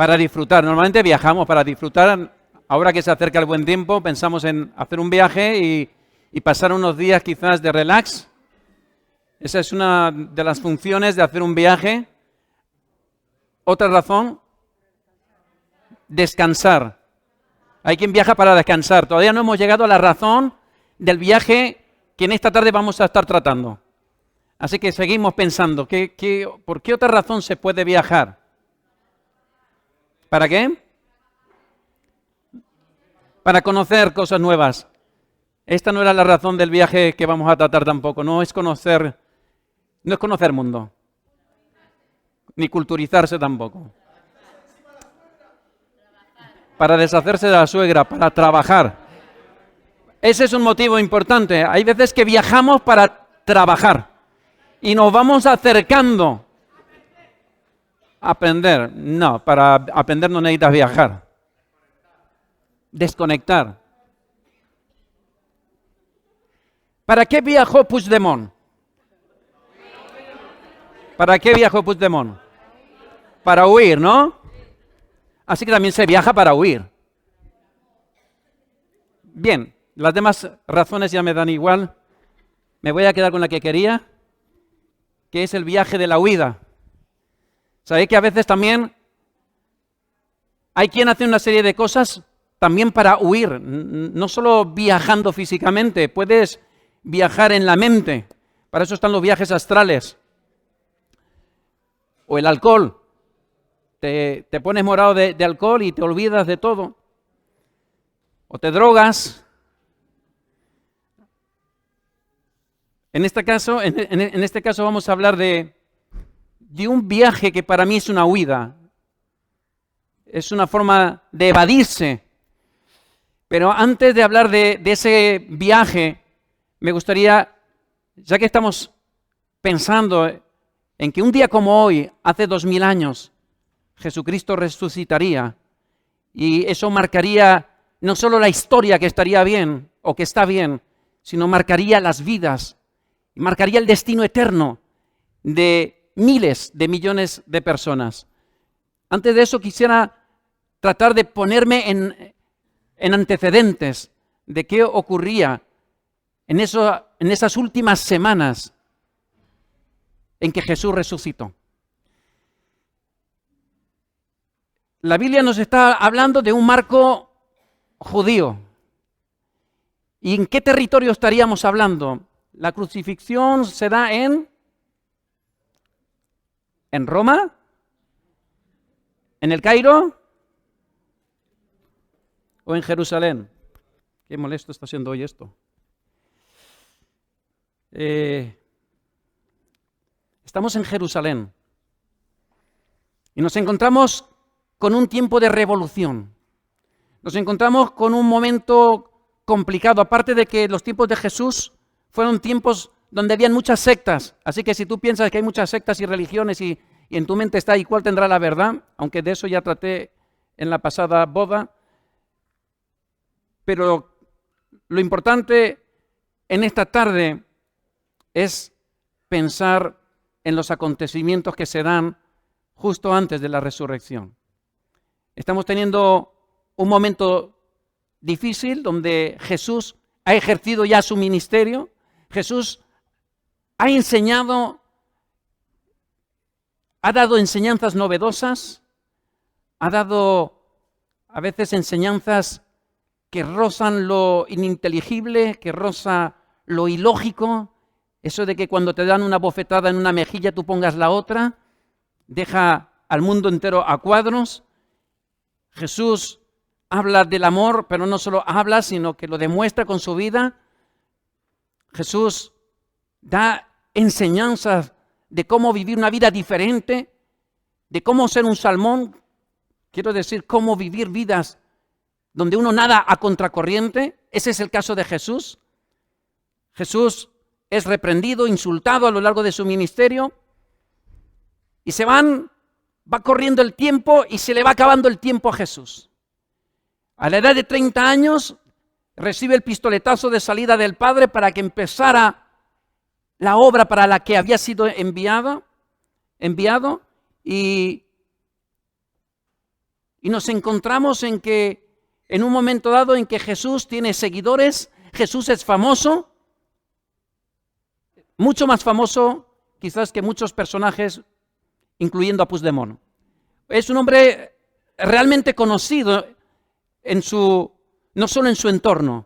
para disfrutar. Normalmente viajamos para disfrutar. Ahora que se acerca el buen tiempo, pensamos en hacer un viaje y pasar unos días quizás de relax. Esa es una de las funciones de hacer un viaje. Otra razón, descansar. Hay quien viaja para descansar. Todavía no hemos llegado a la razón del viaje que en esta tarde vamos a estar tratando. Así que seguimos pensando, ¿por qué otra razón se puede viajar? ¿Para qué? Para conocer cosas nuevas. Esta no era la razón del viaje que vamos a tratar tampoco. No es conocer mundo. Ni culturizarse tampoco. Para deshacerse de la suegra, para trabajar. Ese es un motivo importante. Hay veces que viajamos para trabajar y nos vamos acercando a aprender. No, para aprender no necesitas viajar. Desconectar. ¿Para qué viajó Puigdemont? ¿Para qué viajó Puigdemont? Para huir, ¿no? Así que también se viaja para huir. Bien, las demás razones ya me dan igual. Me voy a quedar con la que quería, que es el viaje de la huida. ¿Sabéis que a veces también hay quien hace una serie de cosas también para huir? No solo viajando físicamente, puedes viajar en la mente. Para eso están los viajes astrales. O el alcohol. Te pones morado de alcohol y te olvidas de todo. O te drogas. En este caso vamos a hablar de un viaje que para mí es una huida. Es una forma de evadirse. Pero antes de hablar de ese viaje, me gustaría, ya que estamos pensando en que un día como hoy, hace 2000 años, Jesucristo resucitaría, y eso marcaría no solo la historia que estaría bien, o que está bien, sino marcaría las vidas, y marcaría el destino eterno de miles de millones de personas. Antes de eso quisiera tratar de ponerme en antecedentes de qué ocurría en esas últimas semanas en que Jesús resucitó. La Biblia nos está hablando de un marco judío. ¿Y en qué territorio estaríamos hablando? La crucifixión se da en Roma, en el Cairo o en Jerusalén. Qué molesto está siendo hoy esto. Estamos en Jerusalén y nos encontramos con un tiempo de revolución. Nos encontramos con un momento complicado, aparte de que los tiempos de Jesús fueron tiempos donde habían muchas sectas. Así que si tú piensas que hay muchas sectas y religiones y en tu mente está ¿y cuál tendrá la verdad? Aunque de eso ya traté en la pasada boda. Pero lo importante en esta tarde es pensar en los acontecimientos que se dan justo antes de la resurrección. Estamos teniendo un momento difícil donde Jesús ha ejercido ya su ministerio. Jesús ha enseñado, ha dado enseñanzas novedosas, ha dado a veces enseñanzas que rozan lo ininteligible, que roza lo ilógico. Eso de que cuando te dan una bofetada en una mejilla tú pongas la otra, deja al mundo entero a cuadros. Jesús habla del amor, pero no solo habla, sino que lo demuestra con su vida. Jesús da enseñanzas de cómo vivir una vida diferente, de cómo ser un salmón, quiero decir, cómo vivir vidas donde uno nada a contracorriente. Ese es el caso de Jesús. Jesús es reprendido, insultado a lo largo de su ministerio y va corriendo el tiempo y se le va acabando el tiempo a Jesús. A la edad de 30 años recibe el pistoletazo de salida del Padre para que empezara la obra para la que había sido enviado y Y nos encontramos en que en un momento dado en que Jesús tiene seguidores, Jesús es famoso, mucho más famoso quizás que muchos personajes, incluyendo a Puigdemont. Es un hombre realmente conocido no solo en su entorno.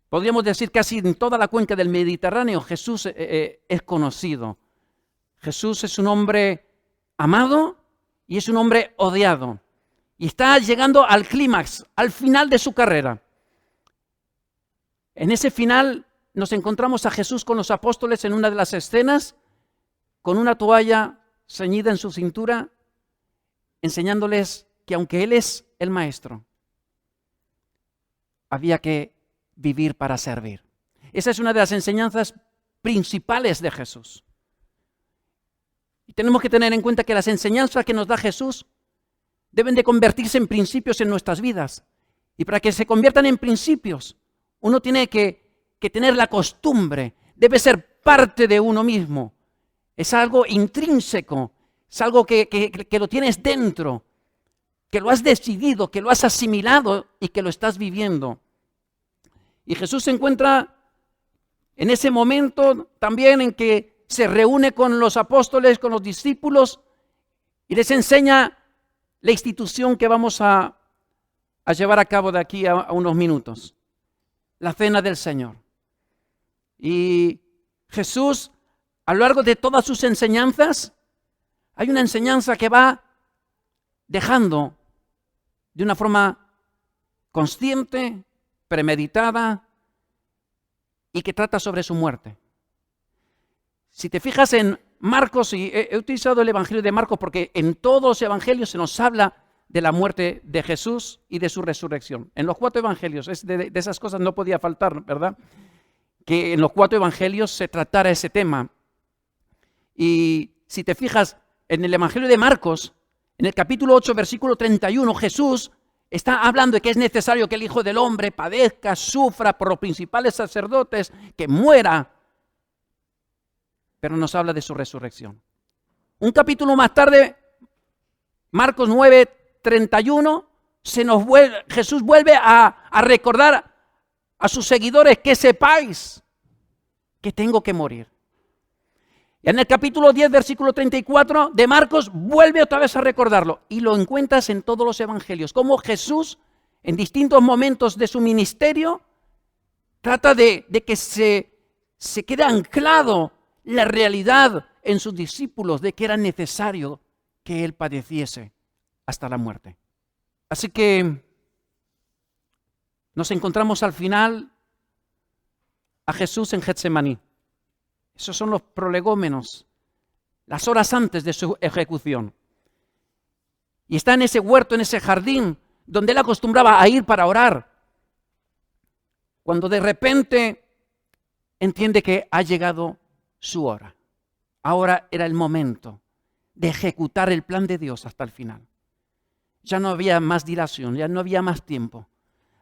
Podríamos decir casi en toda la cuenca del Mediterráneo Jesús es conocido. Jesús es un hombre amado y es un hombre odiado. Y está llegando al clímax, al final de su carrera. En ese final nos encontramos a Jesús con los apóstoles en una de las escenas, con una toalla ceñida en su cintura, enseñándoles que aunque Él es el maestro, había que vivir para servir. Esa es una de las enseñanzas principales de Jesús. Y tenemos que tener en cuenta que las enseñanzas que nos da Jesús deben de convertirse en principios en nuestras vidas. Y para que se conviertan en principios, uno tiene que tener la costumbre, debe ser parte de uno mismo. Es algo intrínseco, es algo que lo tienes dentro, que lo has decidido, que lo has asimilado y que lo estás viviendo. Y Jesús se encuentra en ese momento también en que se reúne con los apóstoles, con los discípulos y les enseña la institución que vamos a llevar a cabo de aquí a unos minutos, la cena del Señor. Y Jesús, a lo largo de todas sus enseñanzas, hay una enseñanza que va dejando de una forma consciente, premeditada y que trata sobre su muerte. Si te fijas en Marcos, y he utilizado el Evangelio de Marcos porque en todos los Evangelios se nos habla de la muerte de Jesús y de su resurrección. En los 4 Evangelios, de esas cosas no podía faltar, ¿verdad? Que en los 4 Evangelios se tratara ese tema. Y si te fijas en el Evangelio de Marcos, en el capítulo 8, versículo 31, Jesús está hablando de que es necesario que el Hijo del Hombre padezca, sufra por los principales sacerdotes, que muera, pero nos habla de su resurrección. Un capítulo más tarde, Marcos 9, 31, Jesús vuelve a recordar a sus seguidores que sepáis que tengo que morir. Y en el capítulo 10, versículo 34 de Marcos, vuelve otra vez a recordarlo. Y lo encuentras en todos los evangelios. Cómo Jesús, en distintos momentos de su ministerio, trata de que se quede anclado la realidad en sus discípulos de que era necesario que Él padeciese hasta la muerte. Así que nos encontramos al final a Jesús en Getsemaní. Esos son los prolegómenos, las horas antes de su ejecución. Y está en ese huerto, en ese jardín, donde él acostumbraba a ir para orar. Cuando de repente entiende que ha llegado su hora. Ahora era el momento de ejecutar el plan de Dios hasta el final. Ya no había más dilación, ya no había más tiempo.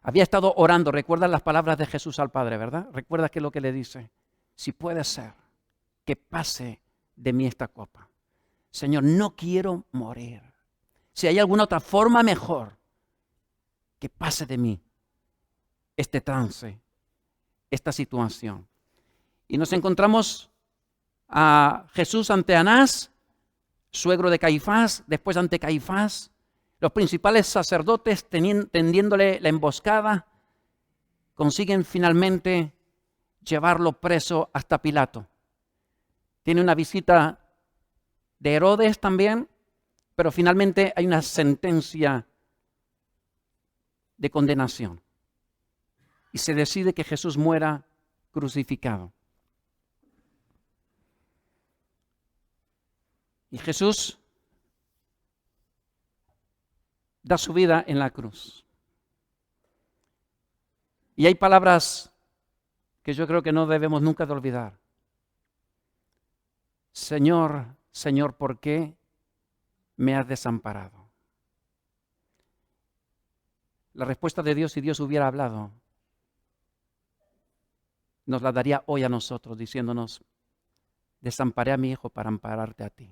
Había estado orando, recuerdas las palabras de Jesús al Padre, ¿verdad? Recuerdas que es lo que le dice. Si puede ser que pase de mí esta copa. Señor, no quiero morir. Si hay alguna otra forma mejor, que pase de mí este trance, esta situación. Y nos encontramos a Jesús ante Anás, suegro de Caifás, después ante Caifás, los principales sacerdotes tendiéndole la emboscada, consiguen finalmente llevarlo preso hasta Pilato. Tiene una visita de Herodes también, pero finalmente hay una sentencia de condenación. Y se decide que Jesús muera crucificado. Y Jesús da su vida en la cruz. Y hay palabras que yo creo que no debemos nunca de olvidar. Señor, Señor, ¿por qué me has desamparado? La respuesta de Dios, si Dios hubiera hablado, nos la daría hoy a nosotros, diciéndonos, desamparé a mi hijo para ampararte a ti,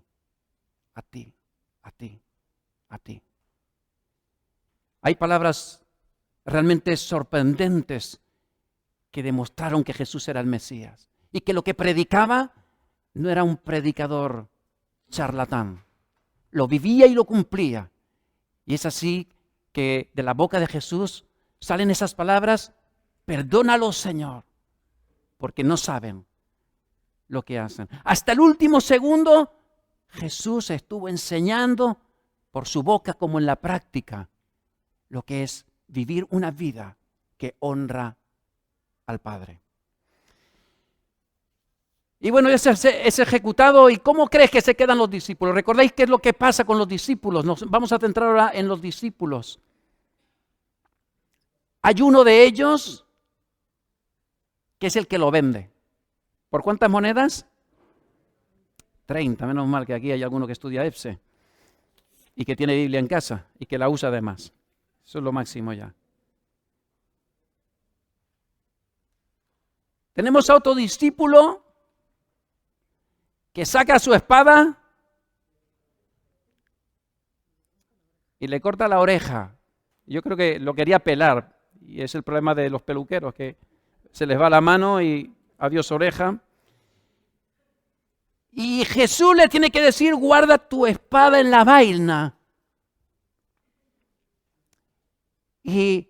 a ti, a ti. Hay palabras realmente sorprendentes que demostraron que Jesús era el Mesías y que lo que predicaba no era un predicador charlatán. Lo vivía y lo cumplía. Y es así que de la boca de Jesús salen esas palabras: perdónalos, Señor, porque no saben lo que hacen. Hasta el último segundo, Jesús estuvo enseñando por su boca como en la práctica lo que es vivir una vida que honra al Padre. Y bueno, es ejecutado. ¿Y cómo crees que se quedan los discípulos? ¿Recordáis qué es lo que pasa con los discípulos? Nos vamos a centrar ahora en los discípulos. Hay uno de ellos que es el que lo vende. ¿Por cuántas monedas? 30, menos mal que aquí hay alguno que estudia EFSE y que tiene Biblia en casa y que la usa además. Eso es lo máximo ya. Tenemos a otro discípulo que saca su espada y le corta la oreja. Yo creo que lo quería pelar, y es el problema de los peluqueros, que se les va la mano y adiós oreja. Y Jesús le tiene que decir: guarda tu espada en la vaina. Y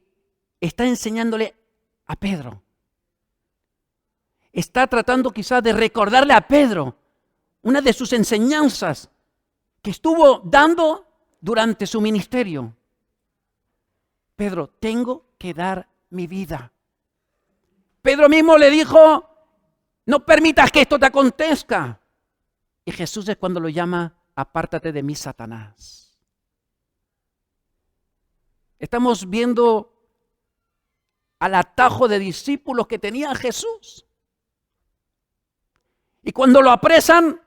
está enseñándole a Pedro. Está tratando quizás de recordarle a Pedro una de sus enseñanzas que estuvo dando durante su ministerio. Pedro, tengo que dar mi vida. Pedro mismo le dijo: no permitas que esto te acontezca. Y Jesús es cuando lo llama: apártate de mí, Satanás. Estamos viendo al atajo de discípulos que tenía Jesús. Y cuando lo apresan,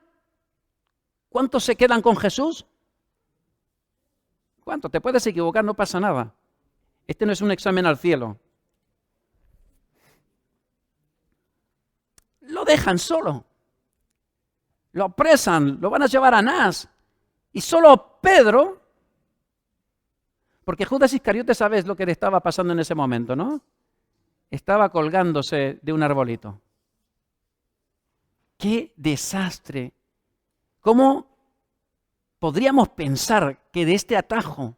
¿cuántos se quedan con Jesús? ¿Cuántos? Te puedes equivocar, no pasa nada. Este no es un examen al cielo. Lo dejan solo. Lo apresan, lo van a llevar a Anás. Y solo Pedro, porque Judas Iscariote, sabes lo que le estaba pasando en ese momento, ¿no? Estaba colgándose de un arbolito. ¡Qué desastre! ¿Cómo podríamos pensar que de este atajo,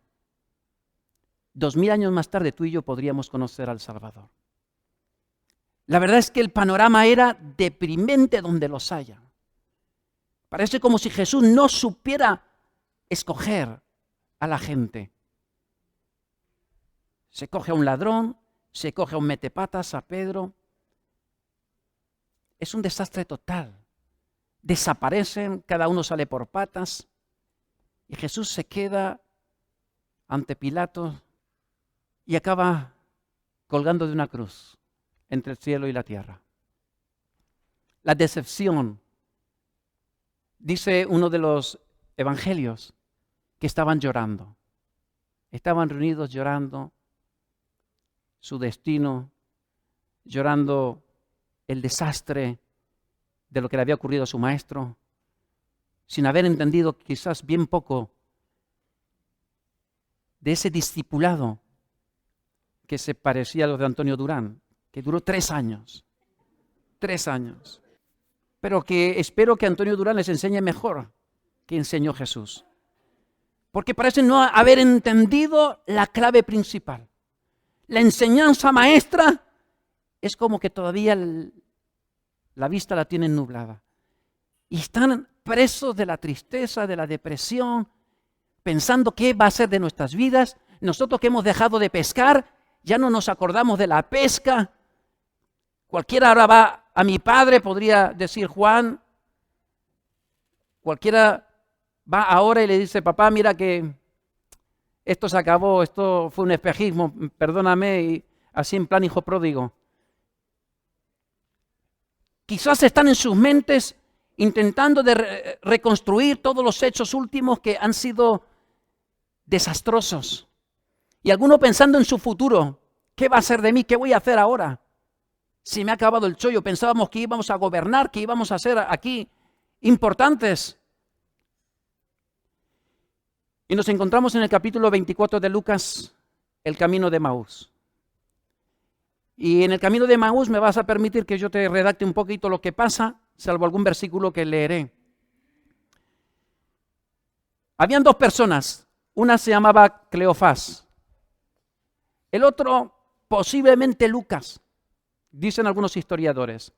2000 años más tarde, tú y yo podríamos conocer al Salvador? La verdad es que el panorama era deprimente donde los haya. Parece como si Jesús no supiera escoger a la gente. Se coge a un ladrón, se coge a un metepatas, a Pedro. Es un desastre total. Desaparecen, cada uno sale por patas. Y Jesús se queda ante Pilato y acaba colgando de una cruz entre el cielo y la tierra. La decepción. Dice uno de los evangelios que estaban llorando. Estaban reunidos llorando su destino, llorando el desastre de lo que le había ocurrido a su maestro, sin haber entendido quizás bien poco de ese discipulado que se parecía a lo de Antonio Durán, que duró 3 años. 3 años. Pero que espero que Antonio Durán les enseñe mejor que enseñó Jesús. Porque parece no haber entendido la clave principal. La enseñanza maestra es como que todavía la vista la tienen nublada. Y están presos de la tristeza, de la depresión, pensando qué va a ser de nuestras vidas. Nosotros que hemos dejado de pescar, ya no nos acordamos de la pesca. Cualquiera ahora va a mi padre, podría decir Juan. Cualquiera va ahora y le dice: papá, mira que esto se acabó, esto fue un espejismo, perdóname, y así en plan hijo pródigo. Quizás están en sus mentes intentando de reconstruir todos los hechos últimos que han sido desastrosos. Y alguno pensando en su futuro: ¿qué va a ser de mí? ¿Qué voy a hacer ahora? Si me ha acabado el chollo, pensábamos que íbamos a gobernar, que íbamos a ser aquí importantes. Y nos encontramos en el capítulo 24 de Lucas, el camino de Emaús. Y en el camino de Emaús me vas a permitir que yo te redacte un poquito lo que pasa, salvo algún versículo que leeré. Habían dos personas, una se llamaba Cleofás, el otro posiblemente Lucas, dicen algunos historiadores.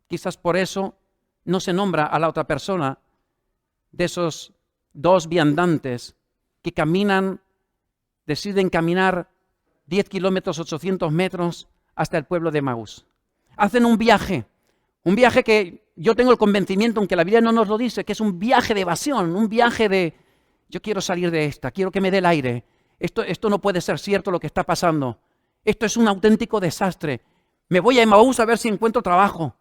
Quizás por eso no se nombra a la otra persona de esos dos viandantes que deciden caminar 10 kilómetros, 800 metros hasta el pueblo de Emaús. Hacen un viaje que yo tengo el convencimiento, aunque la Biblia no nos lo dice, que es un viaje de evasión, un viaje de yo quiero salir de esta, quiero que me dé el aire, esto no puede ser cierto lo que está pasando, esto es un auténtico desastre, me voy a Emaús a ver si encuentro trabajo.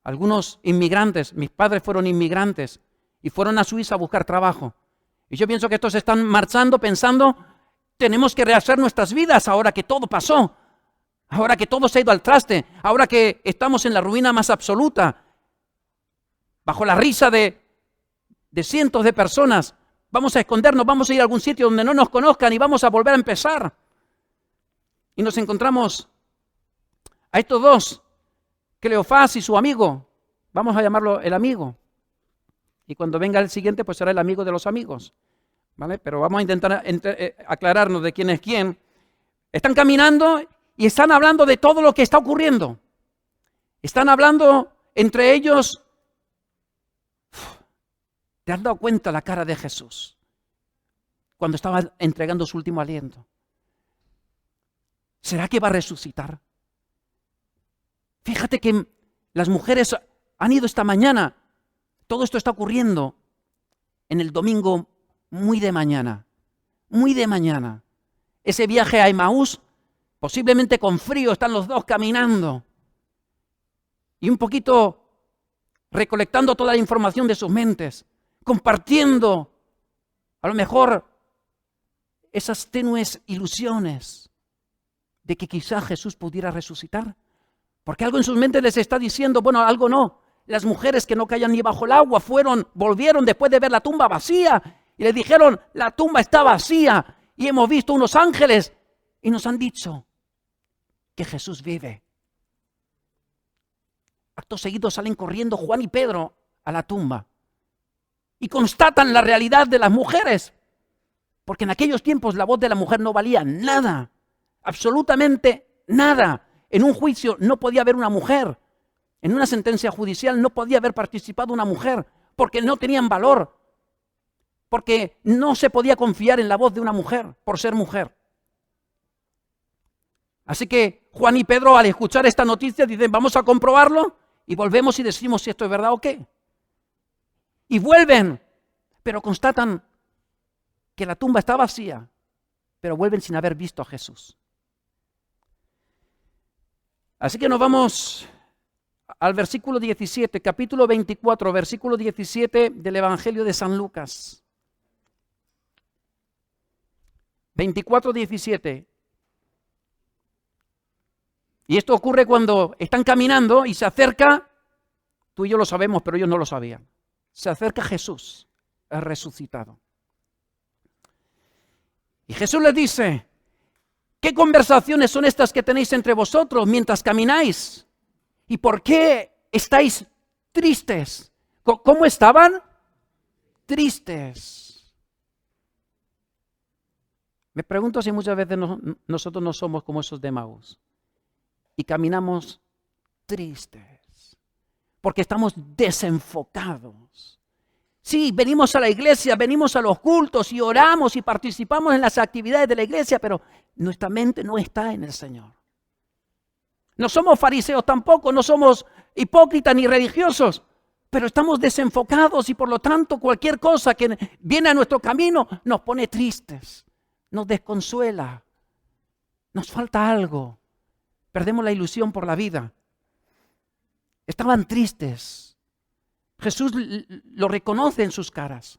Algunos inmigrantes, mis padres fueron inmigrantes y fueron a Suiza a buscar trabajo. Y yo pienso que estos están marchando pensando, tenemos que rehacer nuestras vidas ahora que todo pasó, ahora que todo se ha ido al traste, ahora que estamos en la ruina más absoluta, bajo la risa de cientos de personas. Vamos a escondernos, vamos a ir a algún sitio donde no nos conozcan y vamos a volver a empezar. Y nos encontramos a estos dos, Cleofás y su amigo, vamos a llamarlo el amigo. Y cuando venga el siguiente, pues será el amigo de los amigos, ¿vale? Pero vamos a intentar aclararnos de quién es quién. Están caminando y están hablando de todo lo que está ocurriendo. Están hablando entre ellos. ¿Te has dado cuenta la cara de Jesús cuando estaba entregando su último aliento? ¿Será que va a resucitar? Fíjate que las mujeres han ido esta mañana. Todo esto está ocurriendo en el domingo muy de mañana. Muy de mañana. Ese viaje a Emaús, posiblemente con frío, están los dos caminando. Y un poquito recolectando toda la información de sus mentes. Compartiendo, a lo mejor, esas tenues ilusiones de que quizá Jesús pudiera resucitar. Porque algo en sus mentes les está diciendo, bueno, algo no. Las mujeres que no caían ni bajo el agua volvieron después de ver la tumba vacía y les dijeron, la tumba está vacía y hemos visto unos ángeles y nos han dicho que Jesús vive. Acto seguido salen corriendo Juan y Pedro a la tumba y constatan la realidad de las mujeres, porque en aquellos tiempos la voz de la mujer no valía nada, absolutamente nada. En un juicio no podía haber una mujer, en una sentencia judicial no podía haber participado una mujer, porque no tenían valor, porque no se podía confiar en la voz de una mujer por ser mujer. Así que Juan y Pedro, al escuchar esta noticia, dicen, vamos a comprobarlo y volvemos y decimos si esto es verdad o qué. Y vuelven, pero constatan que la tumba está vacía, pero vuelven sin haber visto a Jesús. Así que nos vamos al versículo 17, capítulo 24, versículo 17 del Evangelio de San Lucas. 24, 17. Y esto ocurre cuando están caminando y se acerca, tú y yo lo sabemos, pero ellos no lo sabían. Se acerca Jesús, el resucitado. Y Jesús les dice, ¿qué conversaciones son estas que tenéis entre vosotros mientras camináis? ¿Y por qué estáis tristes? ¿Cómo estaban? Tristes. Me pregunto si muchas veces nosotros no somos como esos de Emaús y caminamos tristes porque estamos desenfocados. Sí, venimos a la iglesia, venimos a los cultos y oramos y participamos en las actividades de la iglesia, pero nuestra mente no está en el Señor. No somos fariseos tampoco, no somos hipócritas ni religiosos, pero estamos desenfocados y por lo tanto cualquier cosa que viene a nuestro camino nos pone tristes, nos desconsuela, nos falta algo, perdemos la ilusión por la vida. Estaban tristes. Jesús lo reconoce en sus caras.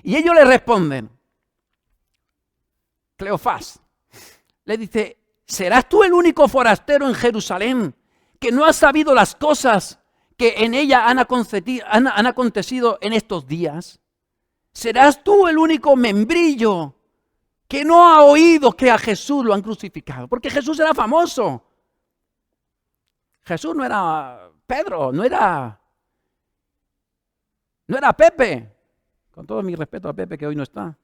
Y ellos le responden. Cleofás le dice, ¿serás tú el único forastero en Jerusalén que no has sabido las cosas que en ella han acontecido en estos días? ¿Serás tú el único membrillo que no ha oído que a Jesús lo han crucificado, porque Jesús era famoso. Jesús no era Pedro, no era Pepe, con todo mi respeto a Pepe que hoy no está.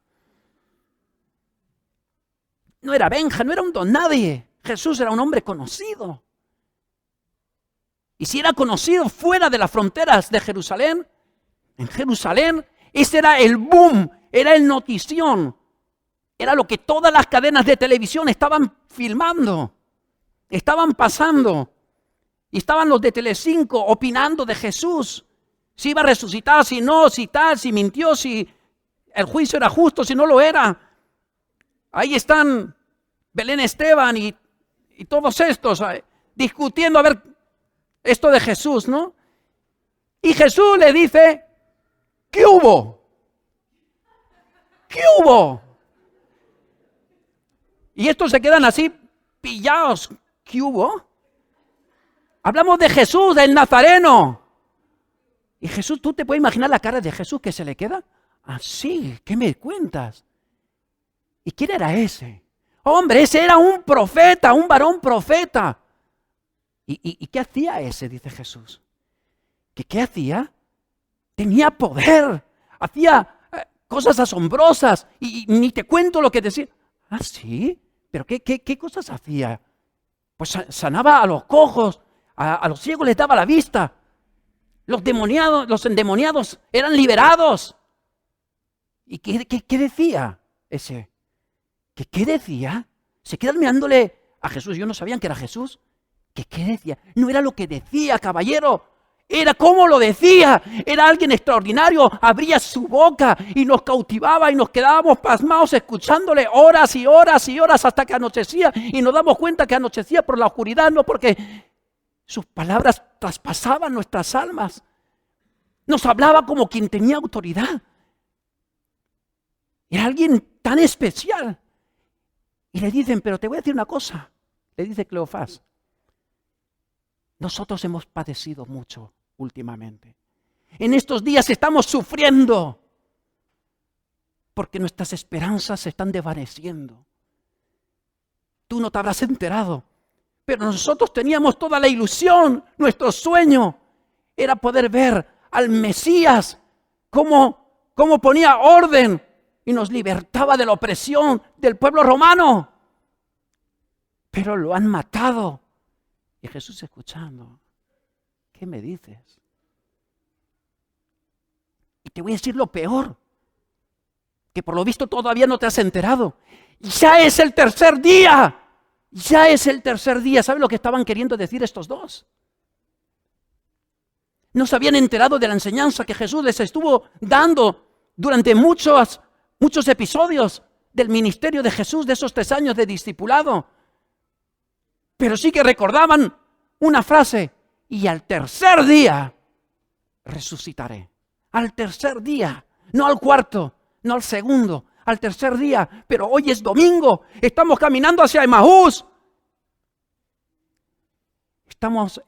No era Benja, no era un don nadie. Jesús era un hombre conocido. Y si era conocido fuera de las fronteras de Jerusalén, en Jerusalén, ese era el boom, era el notición. Era lo que todas las cadenas de televisión estaban filmando, estaban pasando. Y estaban los de Telecinco opinando de Jesús. Si iba a resucitar, si no, si tal, si mintió, si el juicio era justo, si no lo era. Ahí están Belén Esteban y todos estos discutiendo a ver esto de Jesús, ¿no? Y Jesús le dice, ¿qué hubo? ¿Qué hubo? Y estos se quedan así pillados. ¿Qué hubo? Hablamos de Jesús, del Nazareno. Y Jesús, ¿tú te puedes imaginar la cara de Jesús que se le queda? Así, ¿qué me cuentas? ¿Y quién era ese? Hombre, ese era un profeta, un varón profeta. ¿Y qué hacía ese? Dice Jesús. ¿Qué hacía? Tenía poder, hacía cosas asombrosas y ni te cuento lo que decía. ¿Ah, sí? ¿Pero qué cosas hacía? Pues sanaba a los cojos, a los ciegos les daba la vista. Los endemoniados eran liberados. ¿Y qué decía ese? ¿Qué decía? Se quedan mirándole a Jesús. Ellos no sabían que era Jesús. ¿Qué decía? No era lo que decía, caballero. Era como lo decía. Era alguien extraordinario. Abría su boca y nos cautivaba y nos quedábamos pasmados escuchándole horas y horas y horas hasta que anochecía. Y nos damos cuenta que anochecía por la oscuridad, no porque sus palabras traspasaban nuestras almas. Nos hablaba como quien tenía autoridad. Era alguien tan especial. Y le dicen, pero te voy a decir una cosa. Le dice Cleofás. Nosotros hemos padecido mucho últimamente. En estos días estamos sufriendo porque nuestras esperanzas se están desvaneciendo. Tú no te habrás enterado, pero nosotros teníamos toda la ilusión. Nuestro sueño era poder ver al Mesías cómo ponía orden y nos libertaba de la opresión del pueblo romano. Pero lo han matado. Y Jesús escuchando, ¿qué me dices? Y te voy a decir lo peor, que por lo visto todavía no te has enterado. Ya es el tercer día, ya es el tercer día. ¿Sabes lo que estaban queriendo decir estos dos? No se habían enterado de la enseñanza que Jesús les estuvo dando durante muchos episodios del ministerio de Jesús, de esos 3 años de discipulado. Pero sí que recordaban una frase, y al tercer día resucitaré. Al tercer día, no al cuarto, no al segundo, al tercer día. Pero hoy es domingo, estamos caminando hacia Emaús. Estamos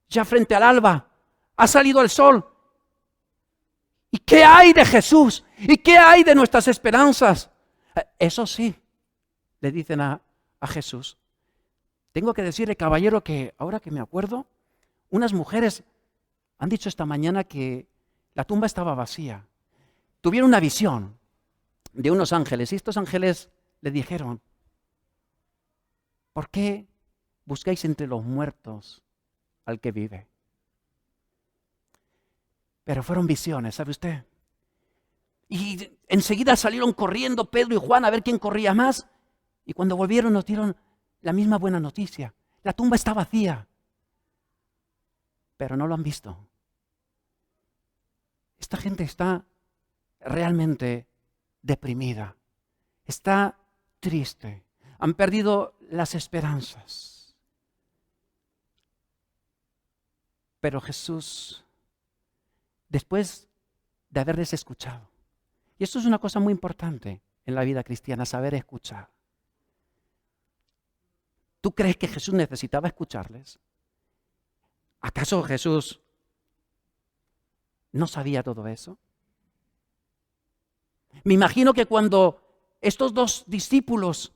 ya frente al alba, ha salido el sol. ¿Y qué hay de Jesús? ¿Y qué hay de nuestras esperanzas? Eso sí, le dicen a Jesús. Tengo que decirle, caballero, que ahora que me acuerdo, unas mujeres han dicho esta mañana que la tumba estaba vacía. Tuvieron una visión de unos ángeles y estos ángeles le dijeron, ¿por qué buscáis entre los muertos al que vive? Pero fueron visiones, ¿sabe usted? Y enseguida salieron corriendo Pedro y Juan a ver quién corría más. Y cuando volvieron nos dieron la misma buena noticia. La tumba está vacía. Pero no lo han visto. Esta gente está realmente deprimida. Está triste. Han perdido las esperanzas. Pero Jesús, después de haberles escuchado, y esto es una cosa muy importante en la vida cristiana, saber escuchar. ¿Tú crees que Jesús necesitaba escucharles? ¿Acaso Jesús no sabía todo eso? Me imagino que cuando estos dos discípulos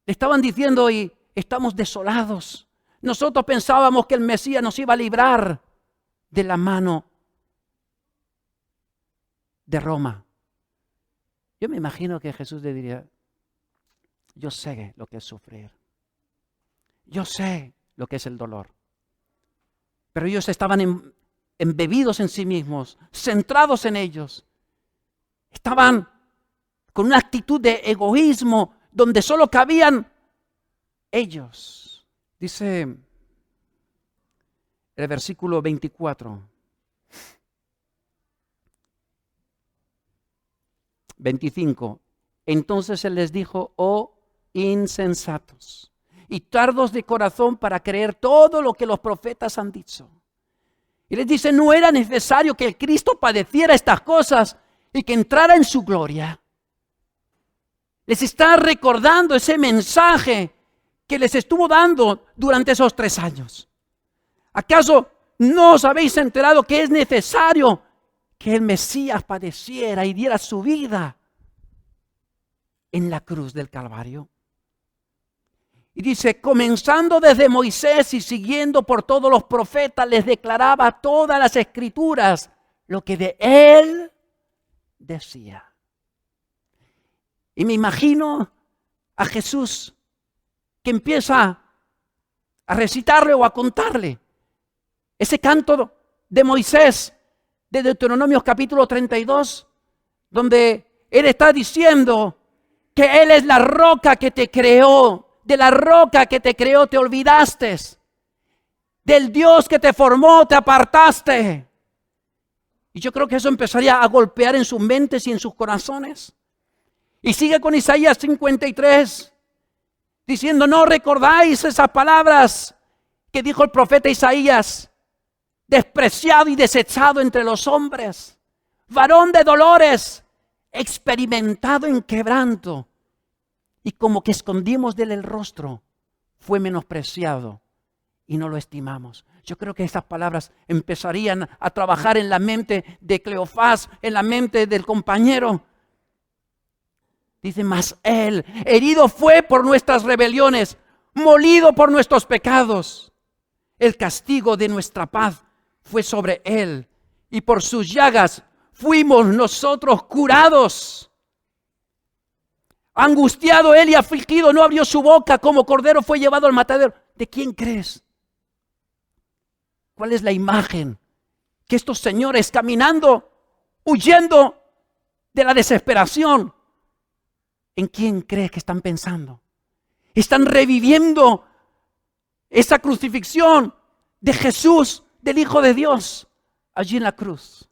le estaban diciendo, y estamos desolados. Nosotros pensábamos que el Mesías nos iba a librar de la mano de Roma. Yo me imagino que Jesús le diría, yo sé lo que es sufrir. Yo sé lo que es el dolor. Pero ellos estaban embebidos en sí mismos, centrados en ellos. Estaban con una actitud de egoísmo donde solo cabían ellos. Dice el versículo 24. 25. Entonces Él les dijo, oh insensatos y tardos de corazón para creer todo lo que los profetas han dicho. Y les dice, no era necesario que el Cristo padeciera estas cosas y que entrara en su gloria. Les está recordando ese mensaje que les estuvo dando durante esos 3 años. ¿Acaso no os habéis enterado que es necesario que el Mesías padeciera y diera su vida en la cruz del Calvario? Y dice, comenzando desde Moisés y siguiendo por todos los profetas, les declaraba todas las escrituras lo que de él decía. Y me imagino a Jesús que empieza a recitarle o a contarle ese canto de Moisés de Deuteronomio capítulo 32, donde él está diciendo que él es la roca que te creó. De la roca que te creó te olvidaste. Del Dios que te formó te apartaste. Y yo creo que eso empezaría a golpear en sus mentes y en sus corazones. Y sigue con Isaías 53, diciendo, no recordáis esas palabras que dijo el profeta Isaías, despreciado y desechado entre los hombres, varón de dolores, experimentado en quebranto. Y como que escondimos de él el rostro, fue menospreciado y no lo estimamos. Yo creo que esas palabras empezarían a trabajar en la mente de Cleofás, en la mente del compañero. Dice, mas él herido fue por nuestras rebeliones, molido por nuestros pecados. El castigo de nuestra paz fue sobre él, y por sus llagas fuimos nosotros curados. Angustiado él y afligido, no abrió su boca, como cordero fue llevado al matadero. ¿De quién crees? ¿Cuál es la imagen? Que estos señores caminando, huyendo de la desesperación, ¿en quién crees que están pensando? Están reviviendo esa crucifixión de Jesús, del Hijo de Dios, allí en la cruz.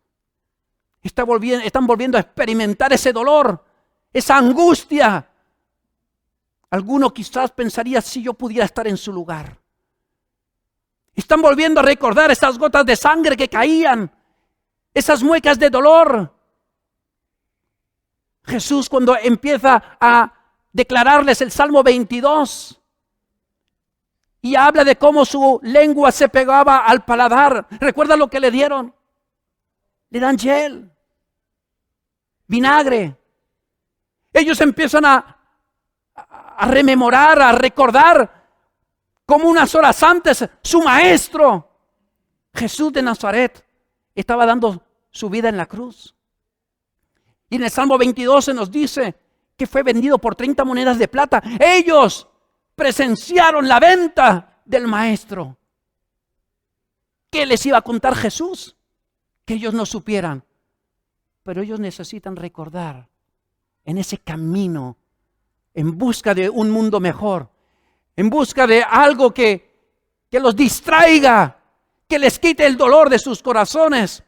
Están volviendo a experimentar ese dolor, esa angustia. Alguno quizás pensaría, si yo pudiera estar en su lugar. Están volviendo a recordar esas gotas de sangre que caían, esas muecas de dolor. Jesús, cuando empieza a declararles el Salmo 22 y habla de cómo su lengua se pegaba al paladar, ¿recuerda lo que le dieron? Le dan hiel, vinagre. Ellos empiezan a rememorar, a recordar cómo unas horas antes su maestro, Jesús de Nazaret, estaba dando su vida en la cruz. Y en el Salmo 22 se nos dice que fue vendido por 30 monedas de plata. Ellos presenciaron la venta del maestro. ¿Qué les iba a contar Jesús? Que ellos no supieran. Pero ellos necesitan recordar en ese camino, en busca de un mundo mejor, en busca de algo que los distraiga, que les quite el dolor de sus corazones,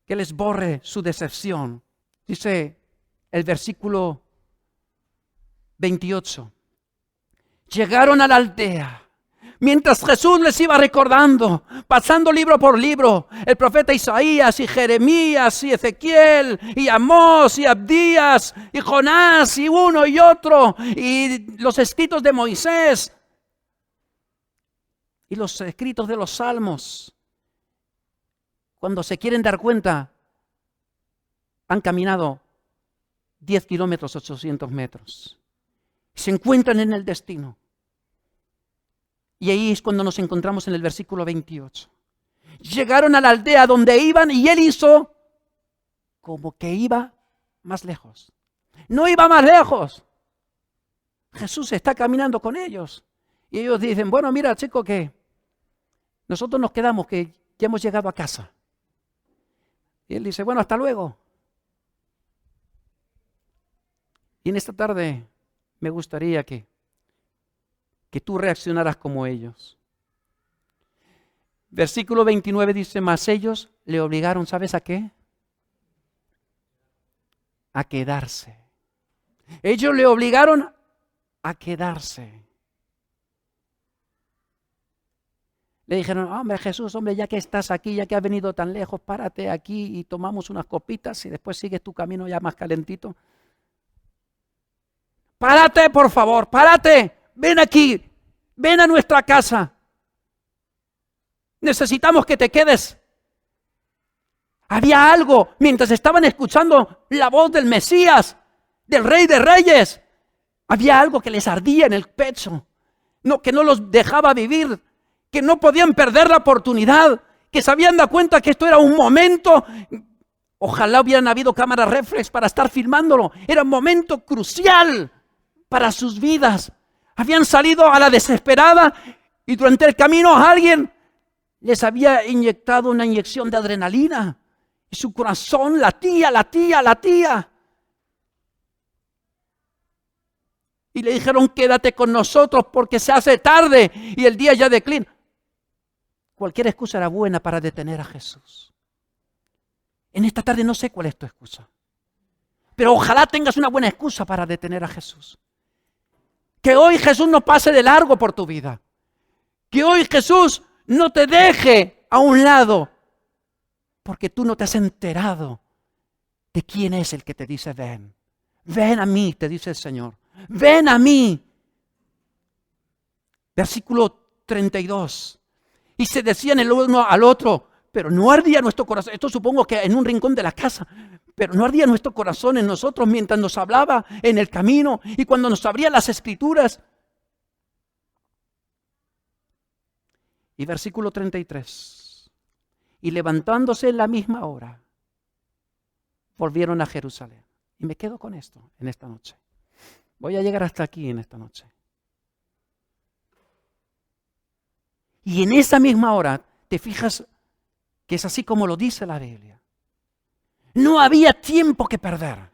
que les borre su decepción. Dice el versículo 28. Llegaron a la aldea. Mientras Jesús les iba recordando, pasando libro por libro, el profeta Isaías y Jeremías y Ezequiel y Amós y Abdías y Jonás y uno y otro y los escritos de Moisés y los escritos de los Salmos. Cuando se quieren dar cuenta, han caminado 10 kilómetros, 800 metros. Se encuentran en el destino. Y ahí es cuando nos encontramos en el versículo 28. Llegaron a la aldea donde iban y él hizo como que iba más lejos. No iba más lejos. Jesús está caminando con ellos. Y ellos dicen, bueno, mira, chico, que nosotros nos quedamos, que ya hemos llegado a casa. Y él dice, bueno, hasta luego. Y en esta tarde me gustaría que tú reaccionaras como ellos. Versículo 29 dice, mas ellos le obligaron, ¿sabes a qué? A quedarse. Ellos le obligaron a quedarse. Le dijeron, hombre Jesús, hombre, ya que estás aquí, ya que has venido tan lejos, párate aquí y tomamos unas copitas y después sigues tu camino ya más calentito. Párate, por favor, párate, ven aquí, ven a nuestra casa. Necesitamos que te quedes. Había algo mientras estaban escuchando la voz del Mesías, del Rey de Reyes. Había algo que les ardía en el pecho, que no los dejaba vivir, que no podían perder la oportunidad, que se habían dado cuenta que esto era un momento. Ojalá hubieran habido cámaras reflex para estar filmándolo. Era un momento crucial para sus vidas. Habían salido a la desesperada y durante el camino alguien les había inyectado una inyección de adrenalina y su corazón latía. Y le dijeron, quédate con nosotros porque se hace tarde y el día ya declina. Cualquier excusa era buena para detener a Jesús. En esta tarde no sé cuál es tu excusa, pero ojalá tengas una buena excusa para detener a Jesús. Que hoy Jesús no pase de largo por tu vida. Que hoy Jesús no te deje a un lado porque tú no te has enterado de quién es el que te dice ven. Ven a mí, te dice el Señor. Ven a mí. Versículo 32. Y se decían el uno al otro, pero no ardía nuestro corazón. Esto supongo que en un rincón de la casa. Pero no ardía nuestro corazón en nosotros mientras nos hablaba en el camino y cuando nos abría las escrituras. Y versículo 33. Y levantándose en la misma hora, volvieron a Jerusalén. Y me quedo con esto en esta noche. Voy a llegar hasta aquí en esta noche. Y en esa misma hora, te fijas que es así como lo dice la Biblia. No había tiempo que perder.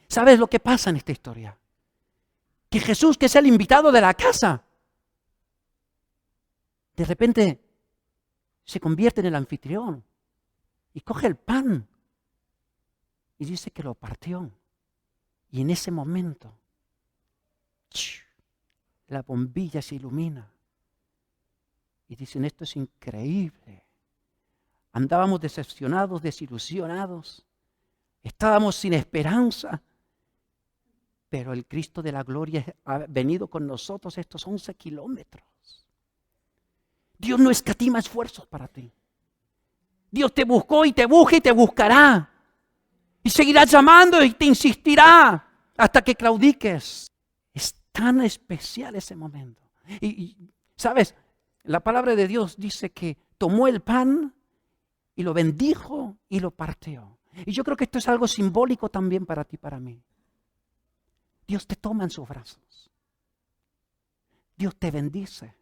¿Sabes lo que pasa en esta historia? Que Jesús, que es el invitado de la casa, de repente se convierte en el anfitrión y coge el pan y dice que lo partió. Y en ese momento, la bombilla se ilumina. Y dicen, esto es increíble. Andábamos decepcionados, desilusionados. Estábamos sin esperanza. Pero el Cristo de la gloria ha venido con nosotros estos 11 kilómetros. Dios no escatima esfuerzos para ti. Dios te buscó y te busca y te buscará. Y seguirá llamando y te insistirá hasta que claudiques. Es tan especial ese momento. Y ¿sabes? La palabra de Dios dice que tomó el pan y lo bendijo y lo partió. Y yo creo que esto es algo simbólico también para ti y para mí. Dios te toma en sus brazos. Dios te bendice.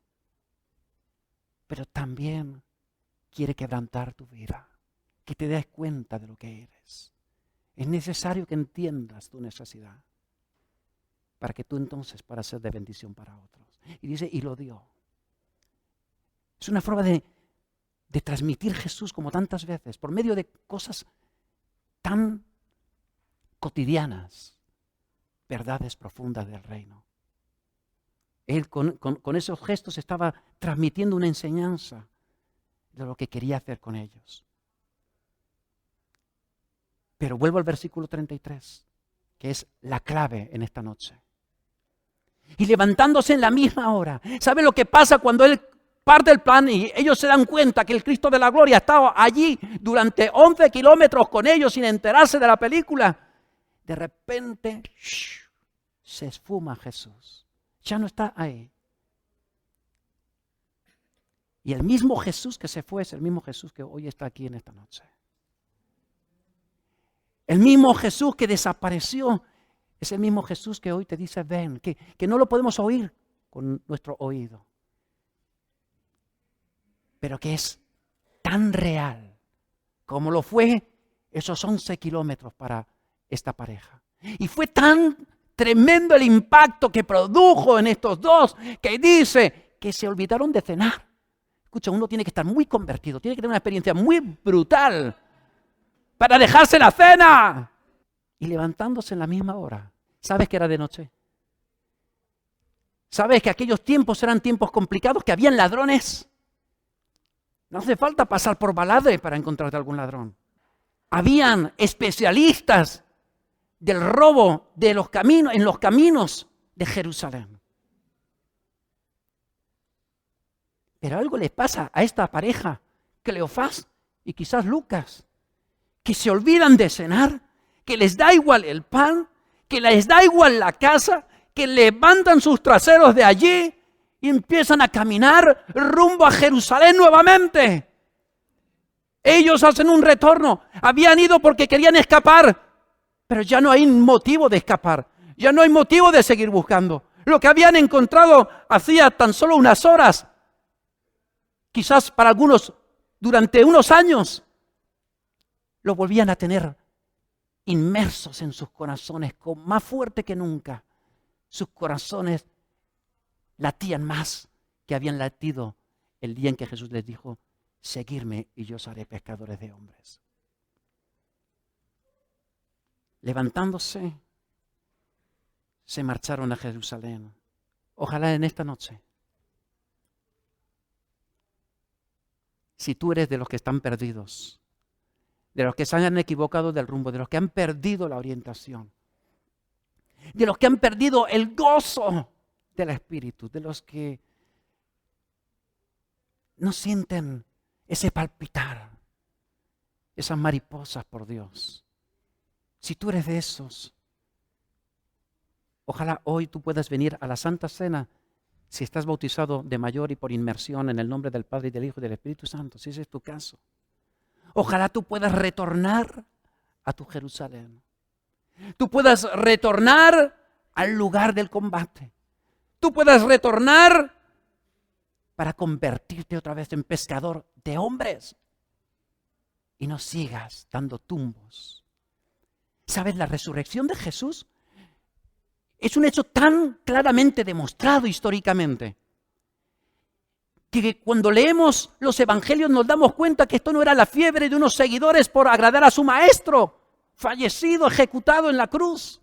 Pero también quiere quebrantar tu vida. Que te des cuenta de lo que eres. Es necesario que entiendas tu necesidad. Para que tú entonces puedas ser de bendición para otros. Y dice, y lo dio. Es una forma de transmitir Jesús como tantas veces. Por medio de cosas tan cotidianas. Verdades profundas del reino. Él con esos gestos estaba transmitiendo una enseñanza de lo que quería hacer con ellos. Pero vuelvo al versículo 33, que es la clave en esta noche. Y levantándose en la misma hora. ¿Sabe lo que pasa cuando Él parte el plan y ellos se dan cuenta que el Cristo de la gloria estaba allí durante 11 kilómetros con ellos sin enterarse de la película. De repente, se esfuma Jesús. Ya no está ahí. Y el mismo Jesús que se fue es el mismo Jesús que hoy está aquí en esta noche. El mismo Jesús que desapareció es el mismo Jesús que hoy te dice ven, que no lo podemos oír con nuestro oído, pero que es tan real como lo fue esos 11 kilómetros para esta pareja. Y fue tan tremendo el impacto que produjo en estos dos que dice que se olvidaron de cenar. Escucha, uno tiene que estar muy convertido, tiene que tener una experiencia muy brutal para dejarse la cena. Y levantándose en la misma hora. ¿Sabes que era de noche? ¿Sabes que aquellos tiempos eran tiempos complicados? Que habían ladrones. No hace falta pasar por Baladre para encontrarte algún ladrón. Habían especialistas del robo de los caminos, en los caminos de Jerusalén. Pero algo les pasa a esta pareja, Cleofás y quizás Lucas, que se olvidan de cenar, que les da igual el pan, que les da igual la casa, que levantan sus traseros de allí y empiezan a caminar rumbo a Jerusalén nuevamente. Ellos hacen un retorno. Habían ido porque querían escapar, pero ya no hay motivo de escapar. Ya no hay motivo de seguir buscando. Lo que habían encontrado hacía tan solo unas horas, quizás para algunos durante unos años, lo volvían a tener inmersos en sus corazones, con más fuerte que nunca. Sus corazones latían más que habían latido el día en que Jesús les dijo, seguidme y yo os haré pescadores de hombres. Levantándose, se marcharon a Jerusalén. Ojalá en esta noche, si tú eres de los que están perdidos, de los que se han equivocado del rumbo, de los que han perdido la orientación, de los que han perdido el gozo del Espíritu, de los que no sienten ese palpitar, esas mariposas por Dios. Si tú eres de esos, ojalá hoy tú puedas venir a la Santa Cena si estás bautizado de mayor y por inmersión en el nombre del Padre y del Hijo y del Espíritu Santo, si ese es tu caso. Ojalá tú puedas retornar a tu Jerusalén. Tú puedas retornar al lugar del combate. Tú puedas retornar para convertirte otra vez en pescador de hombres. Y no sigas dando tumbos. ¿Sabes? La resurrección de Jesús es un hecho tan claramente demostrado históricamente que cuando leemos los evangelios nos damos cuenta que esto no era la fiebre de unos seguidores por agradar a su maestro, fallecido, ejecutado en la cruz.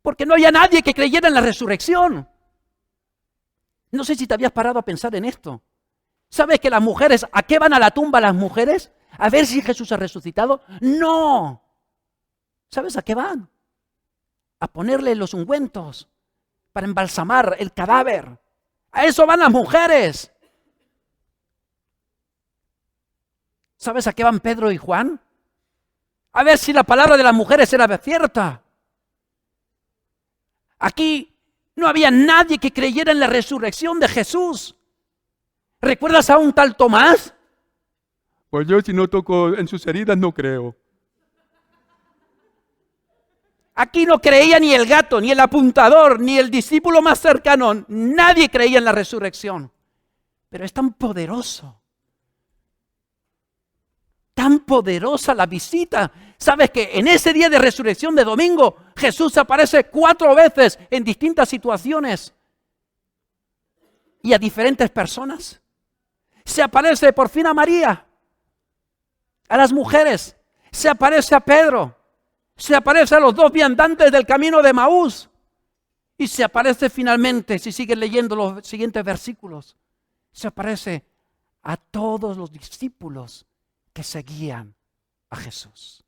Porque no había nadie que creyera en la resurrección. No sé si te habías parado a pensar en esto. ¿Sabes que las mujeres, a qué van a la tumba las mujeres? ¿A ver si Jesús ha resucitado? No. ¿Sabes a qué van? A ponerle los ungüentos para embalsamar el cadáver. A eso van las mujeres. ¿Sabes a qué van Pedro y Juan? A ver si la palabra de las mujeres era cierta. Aquí no había nadie que creyera en la resurrección de Jesús. ¿Recuerdas a un tal Tomás? Pues yo si no toco en sus heridas no creo. Aquí no creía ni el gato, ni el apuntador, ni el discípulo más cercano. Nadie creía en la resurrección. Pero es tan poderoso. Tan poderosa la visita. ¿Sabes que en ese día de resurrección de domingo Jesús aparece 4 veces en distintas situaciones y a diferentes personas? Se aparece por fin a María, a las mujeres, se aparece a Pedro, se aparece a los 2 viandantes del camino de Maús y se aparece finalmente, si sigues leyendo los siguientes versículos, se aparece a todos los discípulos que seguían a Jesús.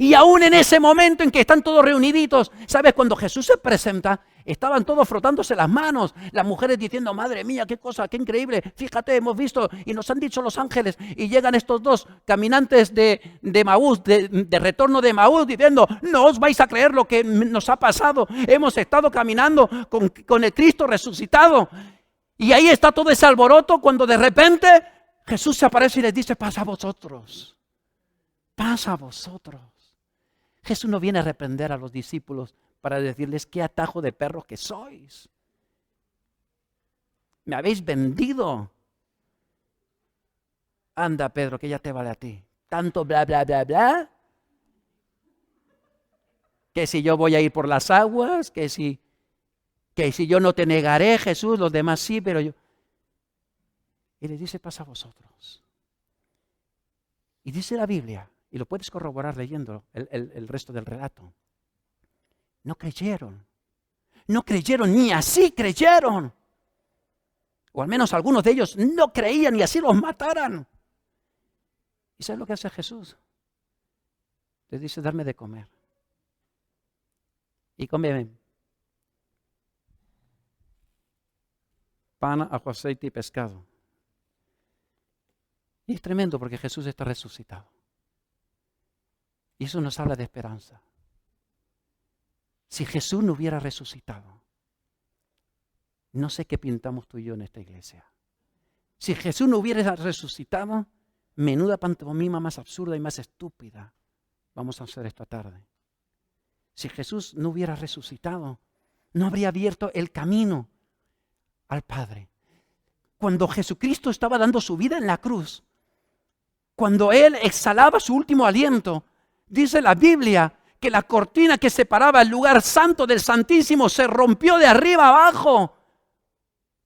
Y aún en ese momento en que están todos reuniditos, ¿sabes? Cuando Jesús se presenta, estaban todos frotándose las manos, las mujeres diciendo, madre mía, qué cosa, qué increíble, fíjate, hemos visto y nos han dicho los ángeles, y llegan estos dos caminantes de Emaús, de retorno de Emaús, diciendo, no os vais a creer lo que nos ha pasado, hemos estado caminando con el Cristo resucitado. Y ahí está todo ese alboroto cuando de repente Jesús se aparece y les dice, pasa a vosotros, pasa a vosotros. Jesús no viene a reprender a los discípulos para decirles qué atajo de perros que sois. Me habéis vendido. Anda, Pedro, que ya te vale a ti. Tanto bla, bla, bla, bla. Que si yo voy a ir por las aguas, que si yo no te negaré, Jesús, los demás sí, pero yo. Y les dice, pasa a vosotros. Y dice la Biblia, y lo puedes corroborar leyendo el resto del relato. No creyeron. No creyeron, ni así creyeron. O al menos algunos de ellos no creían y así los mataran. ¿Y sabes lo que hace Jesús? Les dice, darme de comer. Y come pan, ajo, aceite y pescado. Y es tremendo porque Jesús está resucitado. Y eso nos habla de esperanza. Si Jesús no hubiera resucitado, no sé qué pintamos tú y yo en esta iglesia. Si Jesús no hubiera resucitado, menuda pantomima más absurda y más estúpida vamos a hacer esta tarde. Si Jesús no hubiera resucitado, no habría abierto el camino al Padre. Cuando Jesucristo estaba dando su vida en la cruz, cuando Él exhalaba su último aliento, dice la Biblia que la cortina que separaba el lugar santo del Santísimo se rompió de arriba abajo,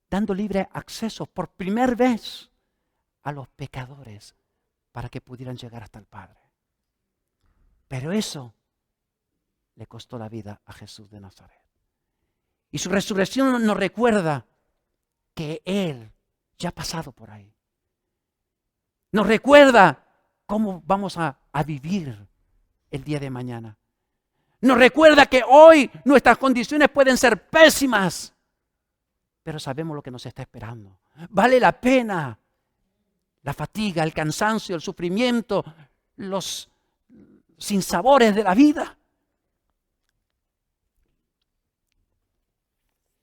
dando libre acceso por primera vez a los pecadores para que pudieran llegar hasta el Padre. Pero eso le costó la vida a Jesús de Nazaret. Y su resurrección nos recuerda que Él ya ha pasado por ahí. Nos recuerda cómo vamos a vivir el día de mañana. Nos recuerda que hoy nuestras condiciones pueden ser pésimas, pero sabemos lo que nos está esperando. Vale la pena la fatiga, el cansancio, el sufrimiento, los sinsabores de la vida.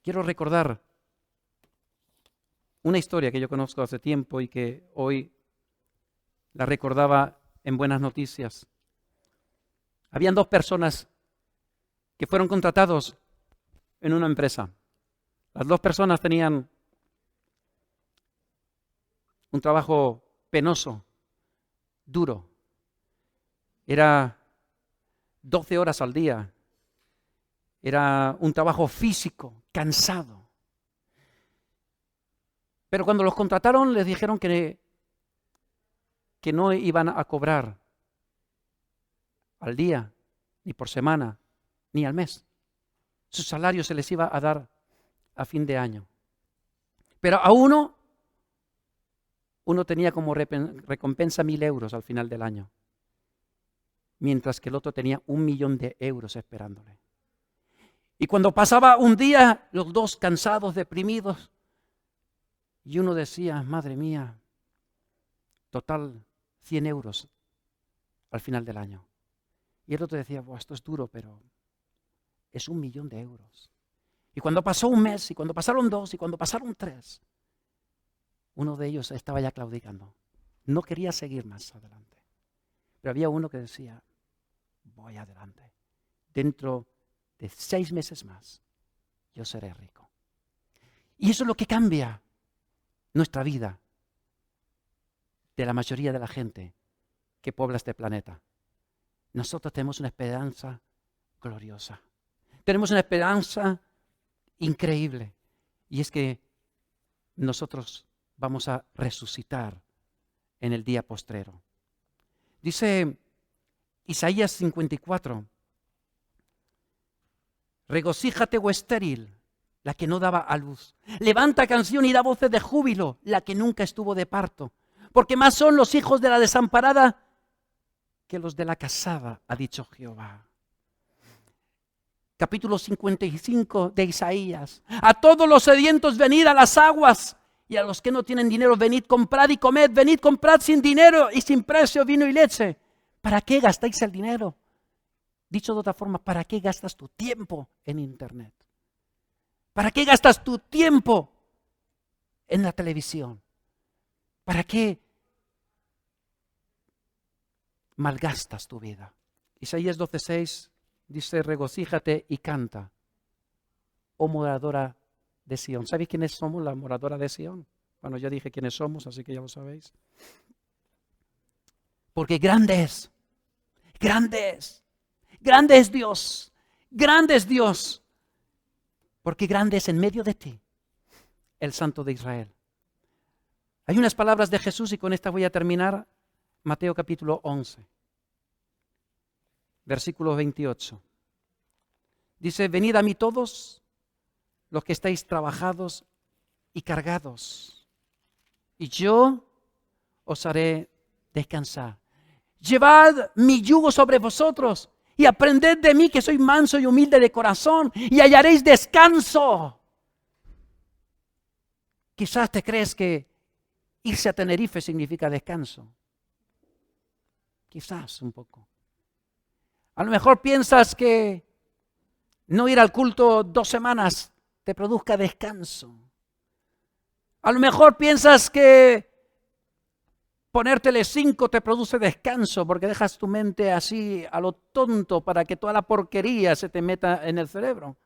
Quiero recordar una historia que yo conozco hace tiempo y que hoy la recordaba en Buenas Noticias. Habían dos personas que fueron contratados en una empresa. Las dos personas tenían un trabajo penoso, duro. Era 12 horas al día. Era un trabajo físico, cansado. Pero cuando los contrataron les dijeron que no iban a cobrar al día, ni por semana, ni al mes. Su salario se les iba a dar a fin de año. Pero a uno tenía como recompensa 1.000 euros al final del año, mientras que el otro tenía 1.000.000 de euros esperándole. Y cuando pasaba un día, los dos cansados, deprimidos, y uno decía, madre mía, total 100 euros al final del año. Y el otro decía, esto es duro, pero es 1.000.000 de euros. Y cuando pasó un mes, y cuando pasaron 2, y cuando pasaron 3, uno de ellos estaba ya claudicando. No quería seguir más adelante. Pero había uno que decía, voy adelante. Dentro de 6 meses más, yo seré rico. Y eso es lo que cambia nuestra vida de la mayoría de la gente que pobla este planeta. Nosotros tenemos una esperanza gloriosa. Tenemos una esperanza increíble. Y es que nosotros vamos a resucitar en el día postrero. Dice Isaías 54. Regocíjate, oh estéril, la que no daba a luz. Levanta canción y da voces de júbilo, la que nunca estuvo de parto. Porque más son los hijos de la desamparada que los de la casada, ha dicho Jehová. Capítulo 55 de Isaías. A todos los sedientos venid a las aguas, y a los que no tienen dinero venid, comprad y comed. Venid, comprad sin dinero y sin precio vino y leche. ¿Para qué gastáis el dinero? Dicho de otra forma, ¿para qué gastas tu tiempo en internet? ¿Para qué gastas tu tiempo en la televisión? ¿Para qué malgastas tu vida? Isaías 12:6 dice, regocíjate y canta, oh moradora de Sión. ¿Sabéis quiénes somos la moradora de Sión? Bueno, ya dije quiénes somos, así que ya lo sabéis. Porque grande es Dios, grande es Dios. Porque grande es en medio de ti el Santo de Israel. Hay unas palabras de Jesús y con estas voy a terminar. Mateo capítulo 11, versículo 28. Dice, venid a mí todos los que estáis trabajados y cargados, y yo os haré descansar. Llevad mi yugo sobre vosotros y aprended de mí que soy manso y humilde de corazón y hallaréis descanso. Quizás te crees que irse a Tenerife significa descanso. Quizás un poco. A lo mejor piensas que no ir al culto 2 semanas te produzca descanso. A lo mejor piensas que poner Telecinco te produce descanso porque dejas tu mente así a lo tonto para que toda la porquería se te meta en el cerebro.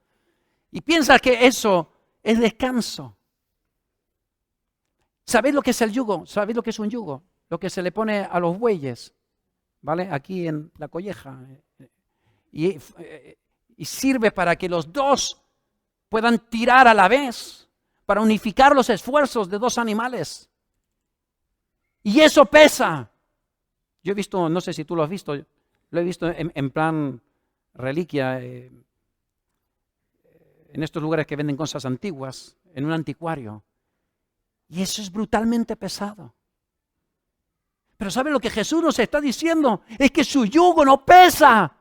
Y piensas que eso es descanso. ¿Sabéis lo que es el yugo? ¿Sabéis lo que es un yugo? Lo que se le pone a los bueyes, ¿vale? Aquí en la colleja. Y sirve para que los dos puedan tirar a la vez, para unificar los esfuerzos de 2 animales. Y eso pesa. Yo he visto, no sé si tú lo has visto, lo he visto en plan reliquia, en estos lugares que venden cosas antiguas, en un anticuario. Y eso es brutalmente pesado. Pero ¿sabe lo que Jesús nos está diciendo? Es que su yugo no pesa,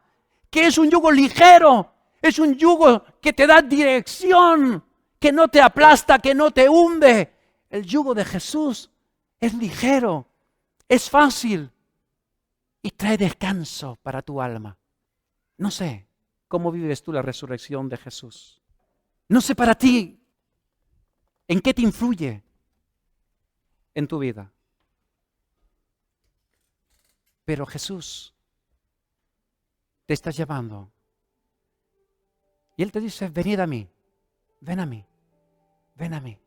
que es un yugo ligero, es un yugo que te da dirección, que no te aplasta, que no te hunde. El yugo de Jesús es ligero, es fácil y trae descanso para tu alma. No sé cómo vives tú la resurrección de Jesús. No sé para ti en qué te influye en tu vida. Pero Jesús te está llevando. Y Él te dice, venid a mí, ven a mí, ven a mí.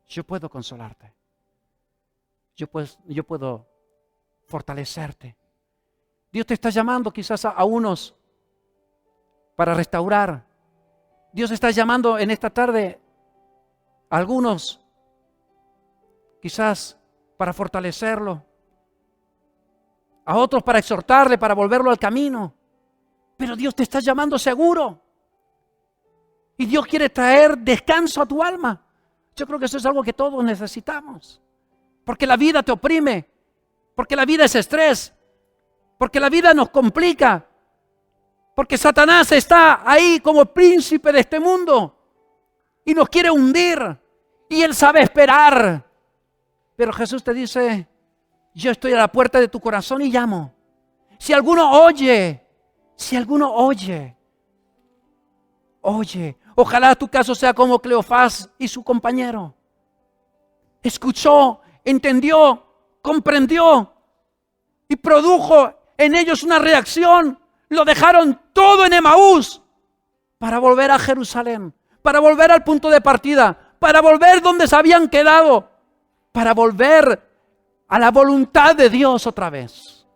Yo puedo consolarte. Yo puedo fortalecerte. Dios te está llamando quizás a unos para restaurar. Dios está llamando en esta tarde a algunos quizás para fortalecerlo. A otros para exhortarle, para volverlo al camino. Pero Dios te está llamando seguro. Y Dios quiere traer descanso a tu alma. Yo creo que eso es algo que todos necesitamos. Porque la vida te oprime. Porque la vida es estrés. Porque la vida nos complica. Porque Satanás está ahí como príncipe de este mundo. Y nos quiere hundir. Y Él sabe esperar. Pero Jesús te dice, yo estoy a la puerta de tu corazón y llamo. Si alguno oye, ojalá tu caso sea como Cleofás y su compañero. Escuchó, entendió, comprendió y produjo en ellos una reacción. Lo dejaron todo en Emaús para volver a Jerusalén, para volver al punto de partida, para volver donde se habían quedado, para volver a la voluntad de Dios otra vez.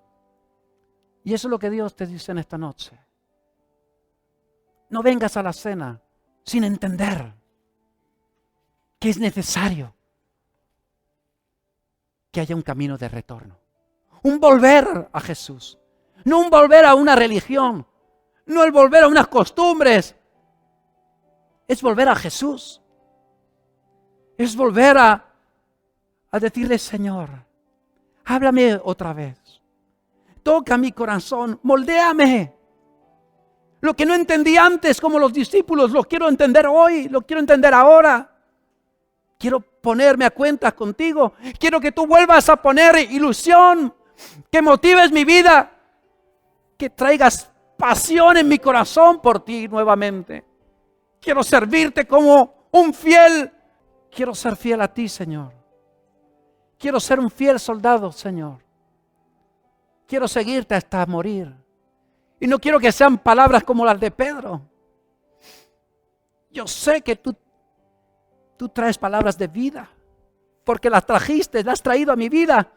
Y eso es lo que Dios te dice en esta noche. No vengas a la cena sin entender que es necesario que haya un camino de retorno. Un volver a Jesús. No un volver a una religión. No el volver a unas costumbres. Es volver a Jesús. Es volver a decirle, Señor, háblame otra vez. Toca mi corazón, moldéame. Lo que no entendí antes como los discípulos, lo quiero entender hoy, lo quiero entender ahora. Quiero ponerme a cuentas contigo. Quiero que tú vuelvas a poner ilusión, que motives mi vida, que traigas pasión en mi corazón por ti nuevamente. Quiero servirte como un fiel. Quiero ser fiel a ti, Señor. Quiero ser un fiel soldado, Señor. Quiero seguirte hasta morir. Y no quiero que sean palabras como las de Pedro. Yo sé que tú traes palabras de vida, porque las trajiste, las has traído a mi vida.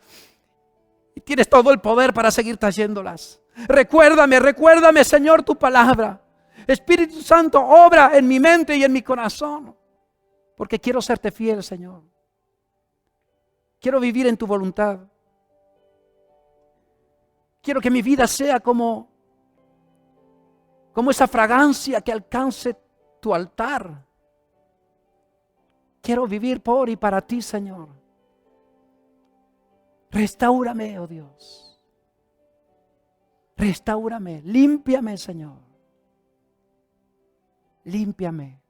Y tienes todo el poder para seguir trayéndolas. Recuérdame, Señor, tu palabra. Espíritu Santo, obra en mi mente y en mi corazón. Porque quiero serte fiel, Señor. Quiero vivir en tu voluntad. Quiero que mi vida sea como esa fragancia que alcance tu altar. Quiero vivir por y para ti, Señor. Restáurame, oh Dios. Restáurame, límpiame, Señor. Límpiame.